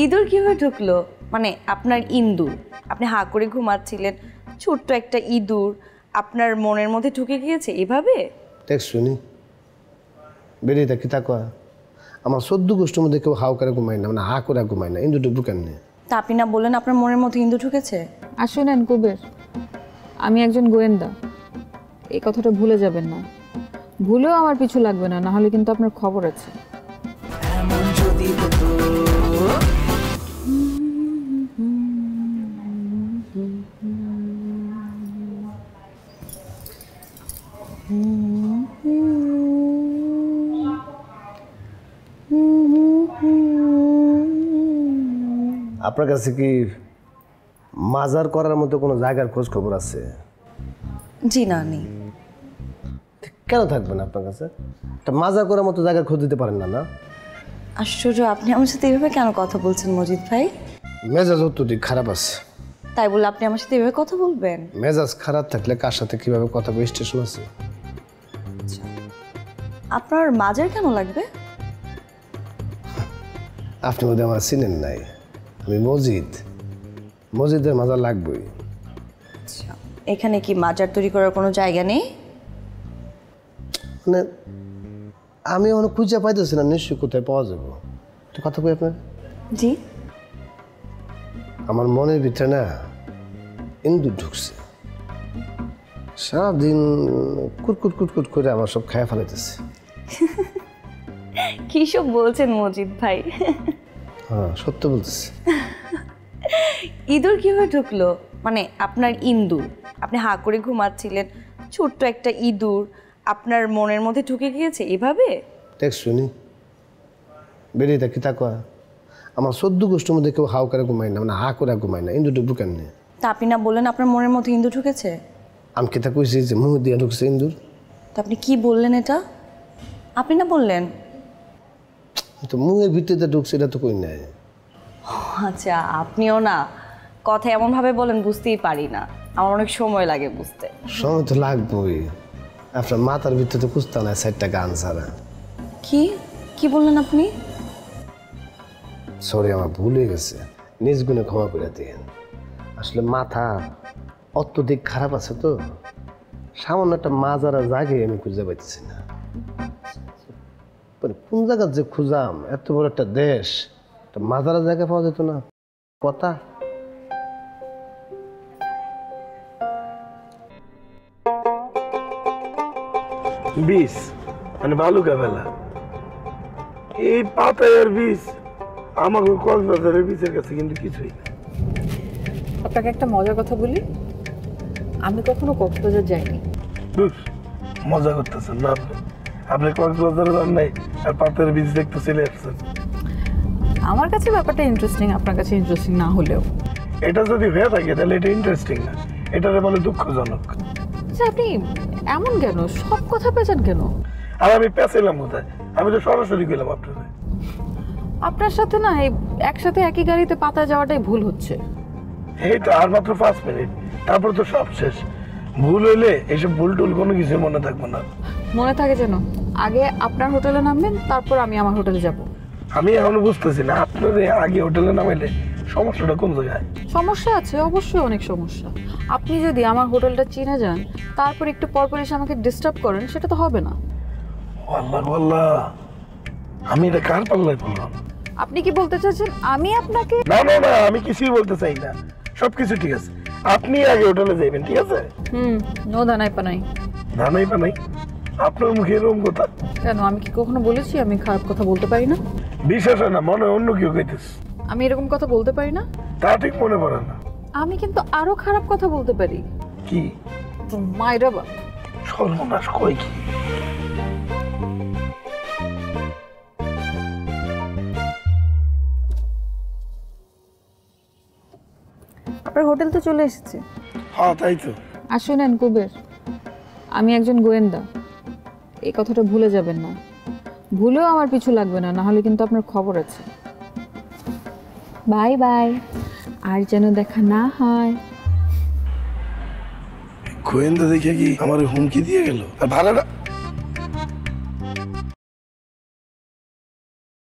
ইঁদুর কিভাবে ঢুকলো? মানে আপনার ইন্দুর, আপনি হাঁ করে ঘুমাচ্ছিলেন, ছোট্ট একটা ইঁদুর আপনার মনের মধ্যে ঢুকে গিয়েছে এভাবে? দেখ শুনি বেরিয়ে থাকি তা কয়া আমার 14 গোষ্ঠীর মধ্যে কেউ হাও করে ঘুমায় না, মানে হা করে ঘুমায় না। ইন্দুর ঢুকবো কেমনি? তা আপনি না বললেন আপনার মনের মধ্যে ইন্দুর ঢুকেছে? আর শোনেন কুবের, আমি একজন গোয়েন্দা, এই কথাটা ভুলে যাবেন না। ভুলেও আমার পিছু লাগবে না, নাহলে কিন্তু আপনার খবর আছে। আপনার কাছে কি মাজার করার মতো কোনো জায়গার খোঁজ খবর আছে? জি না, নেই। কেন থাকবে না আপনার কাছে? একটা মাজার করার মতো জায়গার খোঁজ দিতে পারেন না? না আশ্চর্য, আপনি আমার সাথে এভাবে কেন কথা বলছেন মজিদ ভাই? মেজাজ অত্যধিক খারাপ আছে। তাই বলে আপনি আমার সাথে এভাবে কথা বলবেন? মেজাজ খারাপ থাকলে কার সাথে কিভাবে কথা বলে স্টেশন আছে? আপনার মাজার কেন লাগবে? আপনি বোধহয় আমার চিনেন নাই, আমি মজিদ। মজিদের মাজার লাগবেই। আচ্ছা, এখানে কি মাজার তৈরি করার কোনো জায়গা নেই? মানে আমি অনেক খুঁজে পাইতেছি না, নিশ্চয়ই কোথায় পাওয়া যাবো। একটা কথা কই আপনার। জি। আমার মনের ভিতরে না ইন্দুর ঢুকছে, সারাদিন কুটকুট কুটকুট করে আমার সব খায়া ফেলাইতেছে। কি সব বলছেন মজিদ ভাই? হ্যাঁ সত্য বলতেছি। ইঁদুর কিভাবে ঢুকলো? মানে আপনার ইন্দুর, আপনি হাঁ করে ঘুমাচ্ছিলেন, ছোট্ট একটা ইঁদুর আপনার মনের মধ্যে ঢুকে গিয়েছে এভাবে? দেখ শুনি বেরিয়ে থাকি তা কয়া আমার 14 গোষ্ঠীর মধ্যে কেউ হাও করে ঘুমায় না, মানে হা করে ঘুমায় না। ইন্দুর ঢুকবো কেমনি? তা আপনি না বললেন আপনার মনের মধ্যে ইন্দুর ঢুকেছে? আমি কি তা কইছি যে মুখ দিয়ে ঢুকছে ইন্দুর? তা আপনি কি বললেন এটা? আপনি না বললেন? তো মুখের ভিতরে ঢুকছে, এটা তো কই নাই। আচ্ছা, আপনিও না কথা এমনভাবে বলেন বুঝতেই পারি না, আমার অনেক সময় লাগে বুঝতে। সময় তো লাগবেই, আপনার মাথার ভিতরে তো কুস্তা নাই 4টা গান ছাড়া। কি কি বললেন আপনি? সরি, আমার ভুল হয়ে গেছে, নিজ গুণে ক্ষমা করে দিন। আসলে মাথা অত্যধিক খারাপ আছে তো, সামান্য একটা মাজারা জায়গায় আমি খুঁজে পাইতেছি না। কোন জায়গা যে খুঁজাম, এত বড় একটা দেশ, একটা মাজারা জায়গা পাওয়া যেত না? কথা বিষ মানে বালুকা বেলা, এই পাতায়ের বিষ আমাকে কক্সবাজারের বীজের কাছে কিন্তু কিছুই না। আপনাকে একটা মজার কথা বলি, আমি কখনো কক্সবাজার যাইনি। মজা করতেছেন না আপনি? আপনি কক্সবাজারে যান নাই আর পাতায়ের বীজ দেখতে চলে আসছেন। আমার কাছে ব্যাপারটা ইন্টারেস্টিং, আপনার কাছে ইন্টারেস্টিং না হলেও। এটা যদি হয়ে থাকে তাহলে এটা ইন্টারেস্টিং না, এটারে বলে দুঃখজনক। আচ্ছা, আপনি এমন কেন, সব কথা পেঁচান কেন? আর আমি পেঁচাইলাম কোথায়? আমি তো সরাসরি গেলাম আপনার। আপনার সাথে না এই একসাথে একই গাড়িতে পাতা যাওয়াটাই ভুল হচ্ছে। এই তো আর মাত্র 5 মিনিট, তারপর তো সব শেষ। ভুল হইলে এইসব ভুল টুল কোনো কিছু মনে থাকবে না। মনে থাকে যেন, আগে আপনার হোটেলে নামবেন, তারপর আমি আমার হোটেলে যাব। আমি এখনো বুঝতেছি না আপনার আগে হোটেলে নামাইলে সমস্যাটা কোন জায়গায়? সমস্যা আছে, অবশ্যই অনেক সমস্যা। আপনি যদি আমার হোটেলটা চিনে যান, তারপর একটু পরপর এসে আমাকে ডিস্টার্ব করেন, সেটা তো হবে না। আল্লাহ আল্লাহ, আমি এটা কার পাল্লায় পড়লাম? আপনি কি বলতে চাচ্ছেন আমি আপনাকে? না না না, আমি কিছুই বলতে চাই না, সবকিছু ঠিক আছে। আপনি আগে হোটেলে যাইবেন, ঠিক আছে? নো দানাই পানাই। দানাই পানাই? আপনার মুখে এরকম কথা কেন? আমি কি কখনো বলেছি আমি খারাপ কথা বলতে পারি না? বিশ্বাস হয় না, মনে হয় অন্য কেউ কইতেছে। আমি এরকম কথা বলতে পারি না? তা ঠিক মনে পড়ে না। আমি কিন্তু আরো খারাপ কথা বলতে পারি। কি? মায়েরা বাপ। সর্বনাশ, কই কি? আপনার হোটেল তো চলে এসেছে। হ্যাঁ তাই তো। আর শুনেন কুবের, আমি একজন গোয়েন্দা, এই কথাটা ভুলে যাবেন না। ভুলেও আমার পিছু লাগবে না, নাহলে কিন্তু আপনার খবর আছে। বাই বাই, আর যেন দেখা না হয়। গোয়েন্দা দেখে কি আমার হুমকি দিয়ে গেল? আর ভাড়াটা